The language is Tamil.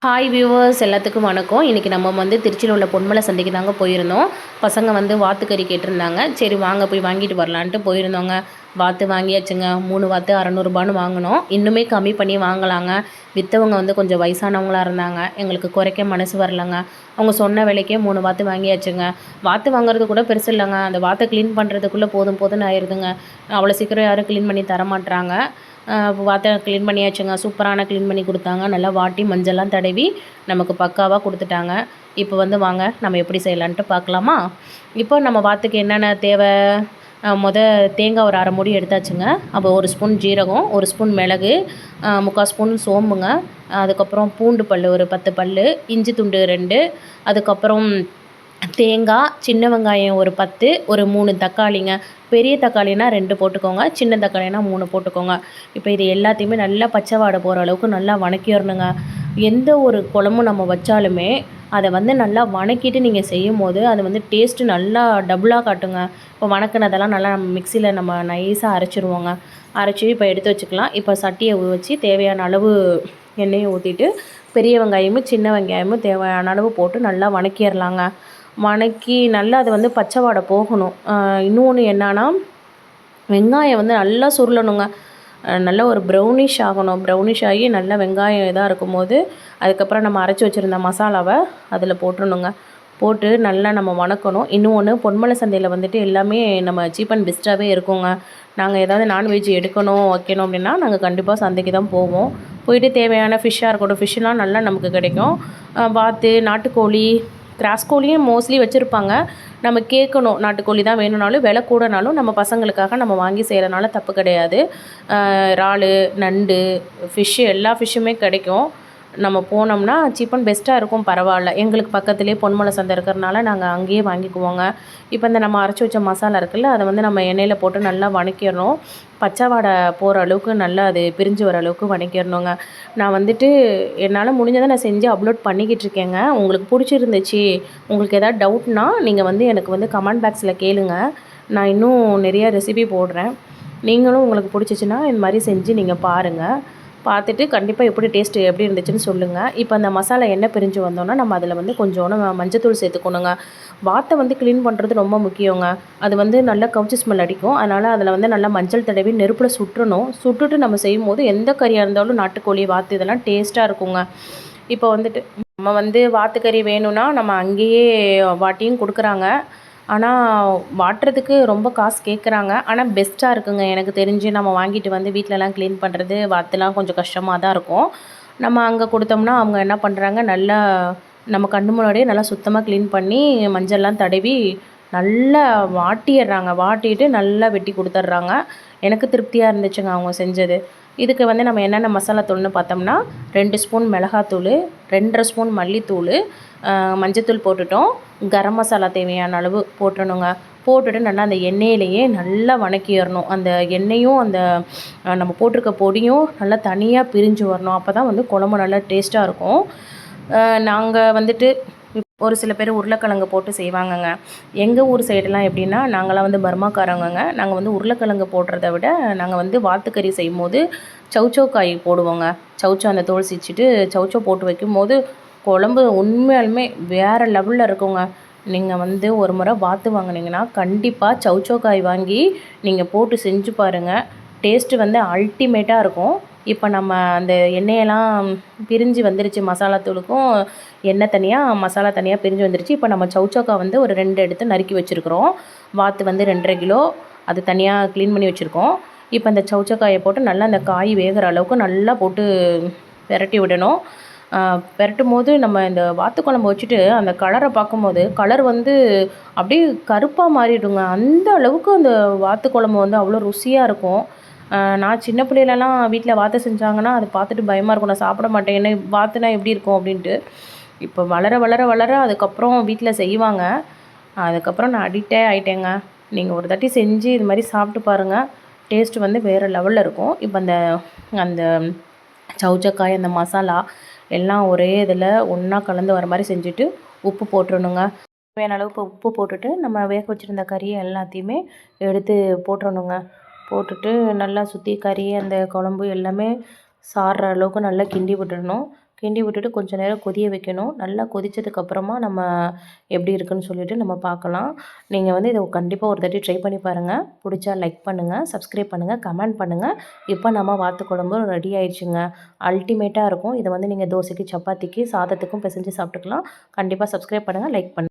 ஹாய் வியூவர்ஸ் எல்லாத்துக்கும் வணக்கம். இன்றைக்கி நம்ம வந்து திருச்சியில் உள்ள பொன்மலை சந்தைக்கு தாங்க போயிருந்தோம். பசங்க வந்து வாத்துக்கறி கேட்டிருந்தாங்க. சரி வாங்க போய் வாங்கிட்டு வரலான்ட்டு போயிருந்தோங்க. வாத்து வாங்கியாச்சுங்க. 3 வாத்து 600 வாங்கினோம். இன்னுமே கம்மி பண்ணி வாங்கலாங்க. விற்றவங்க வந்து கொஞ்சம் வயசானவங்களாக இருந்தாங்க. எங்களுக்கு குறைக்க மனசு வரலங்க. அவங்க சொன்ன விலைக்கே 3 வாத்து வாங்கியாச்சுங்க. வாத்து வாங்குறது கூட பெருசு இல்லைங்க. அந்த வாத்தை க்ளீன் பண்ணுறதுக்குள்ளே போதும் போதும்னு ஆயிடுதுங்க. அவ்வளோ சீக்கிரம் யாரும் க்ளீன் பண்ணி தரமாட்டுறாங்க. வாத்தை க்ளீன் பண்ணியாச்சுங்க. சூப்பரான க்ளீன் பண்ணி கொடுத்தாங்க. நல்லா வாட்டி மஞ்சள்லாம் தடவி நமக்கு பக்காவாக கொடுத்துட்டாங்க. இப்போ வந்து வாங்க நம்ம எப்படி செய்யலான்ட்டு பார்க்கலாமா. இப்போ நம்ம வாத்துக்கு என்னென்ன தேவை, தேங்காய் ஒரு 1/2 மூடி எடுத்தாச்சுங்க. அப்போ 1 ஸ்பூன் ஜீரகம், 1 ஸ்பூன் மிளகு, 3/4 ஸ்பூன் சோம்புங்க, அதுக்கப்புறம் பூண்டு பல் ஒரு 10 பல், இஞ்சி துண்டு 2, அதுக்கப்புறம் தேங்காய், சின்ன வெங்காயம் ஒரு 10, ஒரு 3 தக்காளிங்க. பெரிய தக்காளினா 2 போட்டுக்கோங்க, சின்ன தக்காளினா 3 போட்டுக்கோங்க. இப்போ இது எல்லாத்தையுமே நல்லா பச்சை வாடை போகிற அளவுக்கு நல்லா வணக்கிடணுங்க. எந்த ஒரு குழம்பும் நம்ம வச்சாலுமே அதை வந்து நல்லா வணக்கிட்டு நீங்கள் செய்யும் போது அது வந்து டேஸ்ட்டு நல்லா டபுளாக காட்டுங்க. இப்போ வணக்கினதெல்லாம் நல்லா மிக்சியில் நம்ம நைஸாக அரைச்சிருவோங்க. அரைச்சி இப்போ எடுத்து வச்சுக்கலாம். இப்போ சட்டியை வச்சு தேவையான அளவு எண்ணெயை ஊற்றிட்டு பெரிய வெங்காயமும் சின்ன வெங்காயமும் தேவையான அளவு போட்டு நல்லா வணக்கிடலாங்க. வணக்கி நல்லா அது வந்து பச்சை வாடை போகணும். இன்னொன்று என்னன்னா, வெங்காயம் வந்து நல்லா சுருளணுங்க. நல்லா ஒரு ப்ரௌனிஷ் ஆகணும். ப்ரௌனிஷ் ஆகி நல்லா வெங்காயம் இதாக இருக்கும்போது அதுக்கப்புறம் நம்ம அரைச்சி வச்சுருந்த மசாலாவை அதில் போட்டுடணுங்க. போட்டு நல்லா நம்ம வணக்கணும். இன்னொன்று, பொன்மலை சந்தையில் வந்துட்டு எல்லாமே நம்ம சீப் அண்ட் பெஸ்ட்டாகவே இருக்குங்க. நாங்கள் ஏதாவது நான்வெஜ் எடுக்கணும் வைக்கணும் அப்படின்னா நாங்கள் கண்டிப்பாக சந்தைக்கு தான் போவோம். போயிட்டு தேவையான ஃபிஷ்ஷாக இருக்கட்டும், ஃபிஷ்ஷெலாம் நல்லா நமக்கு கிடைக்கும். வாத்து, நாட்டுக்கோழி, கிராஸ் கோழியும் மோஸ்ட்லி வச்சுருப்பாங்க. நம்ம கேட்கணும், நாட்டுக்கோழி தான் வேணும்னாலும் விலை கூடனாலும் நம்ம பசங்களுக்காக நம்ம வாங்கி செய்கிறனால தப்பு கிடையாது. இறாலு, நண்டு, ஃபிஷ்ஷு எல்லா ஃபிஷ்ஷுமே கிடைக்கும். நம்ம போனோம்னா சீப் அண்ட் பெஸ்ட்டாக இருக்கும். பரவாயில்ல, எங்களுக்கு பக்கத்துலேயே பொன்மலை சந்தை இருக்கிறனால நாங்கள் அங்கேயே வாங்கிக்குவோங்க. இப்போ இந்த நம்ம அரைச்சி வச்ச மசாலா இருக்குல்ல, அதை வந்து நம்ம எண்ணெயில் போட்டு நல்லா வணக்கிடணும். பச்சை வாடை போகிற அளவுக்கு நல்லா அது பிரிஞ்சு வர அளவுக்கு வணக்கிடணுங்க. நான் வந்துட்டு என்னால் முடிஞ்சதை நான் செஞ்சு அப்லோட் பண்ணிக்கிட்டு இருக்கேங்க. உங்களுக்கு பிடிச்சிருந்துச்சு, உங்களுக்கு எதாவது டவுட்னா நீங்கள் வந்து எனக்கு வந்து கமெண்ட் பாக்ஸில் கேளுங்க. நான் இன்னும் நிறையா ரெசிபி போடுறேன். நீங்களும் உங்களுக்கு பிடிச்சிச்சின்னா இந்த மாதிரி செஞ்சு நீங்கள் பாருங்கள். பார்த்துட்டு கண்டிப்பாக எப்படி இருந்துச்சுன்னு சொல்லுங்கள். இப்போ அந்த மசாலா எண்ணெய் பிரிஞ்சு வந்தோன்னா நம்ம அதில் வந்து கொஞ்சோண்டு மஞ்சத்தூள் சேர்த்துக்கணுங்க. வாத்தை வந்து க்ளீன் பண்ணுறது ரொம்ப முக்கியங்க. அது வந்து நல்லா கவுச்சி ஸ்மெல் அடிக்கும். அதனால் அதில் வந்து நல்லா மஞ்சள் தடவி நெருப்பில் சுட்டுறணும். சுட்டுட்டு நம்ம செய்யும்போது எந்த கறியாக இருந்தாலும் நாட்டுக்கோழி, வாத்து இதெல்லாம் டேஸ்ட்டாக இருக்குங்க. இப்போ வந்துட்டு நம்ம வந்து வாத்துக்கறி வேணும்னா நம்ம அங்கேயே வாட்டியும் கொடுக்குறாங்க. ஆனால் வாட்டுறதுக்கு ரொம்ப காசு கேட்குறாங்க. ஆனால் பெஸ்ட்டாக இருக்குங்க எனக்கு தெரிஞ்சு. நம்ம வாங்கிட்டு வந்து வீட்டிலலாம் க்ளீன் பண்ணுறது வாத்துலாம் கொஞ்சம் கஷ்டமாக தான் இருக்கும். நம்ம அங்கே கொடுத்தோம்னா அவங்க என்ன பண்ணுறாங்க, நல்லா நம்ம கண்ணு முன்னாடியே நல்லா சுத்தமாக க்ளீன் பண்ணி மஞ்சள்லாம் தடவி நல்லா வாட்டிடுறாங்க. வாட்டிட்டு நல்லா வெட்டி கொடுத்துட்றாங்க. எனக்கு திருப்தியாக இருந்துச்சுங்க அவங்க செஞ்சது. இதுக்கு வந்து நம்ம என்னென்ன மசாலா தூள்னு பார்த்தோம்னா, 2 ஸ்பூன் மிளகாத்தூள், 2.5 ஸ்பூன் மல்லித்தூள், மஞ்சத்தூள் போட்டுட்டோம். கரம் மசாலா தேவையான அளவு போட்டுடணுங்க. போட்டுட்டு நல்லா அந்த எண்ணெயிலேயே நல்லா வணக்கிடணும். அந்த எண்ணெயும் அந்த நம்ம போட்டிருக்க பொடியும் நல்லா தனியாக பிரிஞ்சு வரணும். அப்போ தான் வந்து குழம்பு நல்லா டேஸ்ட்டாக இருக்கும். நாங்கள் வந்துட்டு ஒரு சில பேர் உருளைக்கிழங்கு போட்டு செய்வாங்கங்க. எங்கள் ஊர் சைடெலாம் எப்படின்னா, நாங்களாம் வந்து பர்மாக்காரவங்கங்க. நாங்கள் வந்து உருளைக்கிழங்கு போடுறத விட நாங்கள் வந்து வாத்துக்கறி செய்யும்போது சௌச்சௌ காய் போடுவோங்க. சௌச்சௌ அந்த தோல் சீச்சிட்டு சௌச்சௌ போட்டு வைக்கும்போது குழம்பு உண்மையாலுமே வேறு லெவலில் இருக்குங்க. நீங்கள் வந்து ஒரு முறை வாத்து வாங்கினீங்கன்னா கண்டிப்பாக சௌச்சௌ காய் வாங்கி நீங்கள் போட்டு செஞ்சு பாருங்கள். டேஸ்ட்டு வந்து அல்டிமேட்டாக இருக்கும். இப்போ நம்ம அந்த எண்ணெயெல்லாம் பிரிஞ்சு வந்துருச்சு. மசாலா தூளுக்கும் எண்ணெய் தனியாக, மசாலா தனியாக பிரிஞ்சு வந்துருச்சு. இப்போ நம்ம சௌச்சௌக்கா வந்து ஒரு 2 எடுத்து நறுக்கி வச்சுருக்குறோம். வாத்து வந்து 2.5 கிலோ, அது தனியாக க்ளீன் பண்ணி வச்சுருக்கோம். இப்போ அந்த சௌச்சௌக்காயை போட்டு நல்லா அந்த காய் வேகிற அளவுக்கு நல்லா போட்டு பெரட்டி விடணும். பெரட்டும் போது நம்ம இந்த வாத்து குழம்பு வச்சுட்டு அந்த கலரை பார்க்கும்போது கலர் வந்து அப்படியே கருப்பாக மாறிடுங்க. அந்த அளவுக்கு அந்த வாத்து குழம்பு வந்து அவ்வளோ ருசியாக இருக்கும். நான் சின்ன பிள்ளையிலலாம் வீட்டில் வாத்து செஞ்சாங்கன்னா அதை பார்த்துட்டு பயமாக இருக்கும். நான் சாப்பிட மாட்டேன். என்ன வாத்துனா எப்படி இருக்கும் அப்படின்ட்டு. இப்போ வளர வளர வளர அதுக்கப்புறம் வீட்டில் செய்வாங்க. அதுக்கப்புறம் நான் அடிக்டே ஆகிட்டேங்க. நீங்கள் ஒரு தாட்டி செஞ்சு இது மாதிரி சாப்பிட்டு பாருங்கள். டேஸ்ட்டு வந்து வேறு லெவலில் இருக்கும். இப்போ அந்த அந்த சௌச்சக்காய், அந்த மசாலா எல்லாம் ஒரே இதில் ஒன்றா கலந்து வர மாதிரி செஞ்சுட்டு உப்பு போட்டுறணுங்க. தேவையான அளவுக்கு உப்பு போட்டுட்டு நம்ம வேக வச்சுருந்த கறியை எல்லாத்தையுமே எடுத்து போட்டுறணுங்க. போட்டுட்டு நல்லா சுற்றி கறி அந்த குழம்பு எல்லாமே சாறுற அளவுக்கு நல்லா கிண்டி விட்டுடணும். கிண்டி விட்டுட்டு கொஞ்சம் நேரம் கொதிய வைக்கணும். நல்லா கொதித்ததுக்கப்புறமா நம்ம எப்படி இருக்குன்னு சொல்லிட்டு நம்ம பார்க்கலாம். நீங்கள் வந்து இதை கண்டிப்பாக ஒரு தாட்டி ட்ரை பண்ணி பாருங்கள். பிடிச்சா லைக் பண்ணுங்கள், சப்ஸ்கிரைப் பண்ணுங்கள், கமெண்ட் பண்ணுங்கள். இப்போ நம்ம வாத்து குழம்பு ரெடி ஆயிடுச்சுங்க. அல்டிமேட்டாக இருக்கும். இதை வந்து நீங்கள் தோசைக்கு, சப்பாத்திக்கு, சாதத்துக்கும் பிசைஞ்சு சாப்பிட்டுக்கலாம். கண்டிப்பாக சப்ஸ்கிரைப் பண்ணுங்கள், லைக் பண்ணுங்கள்.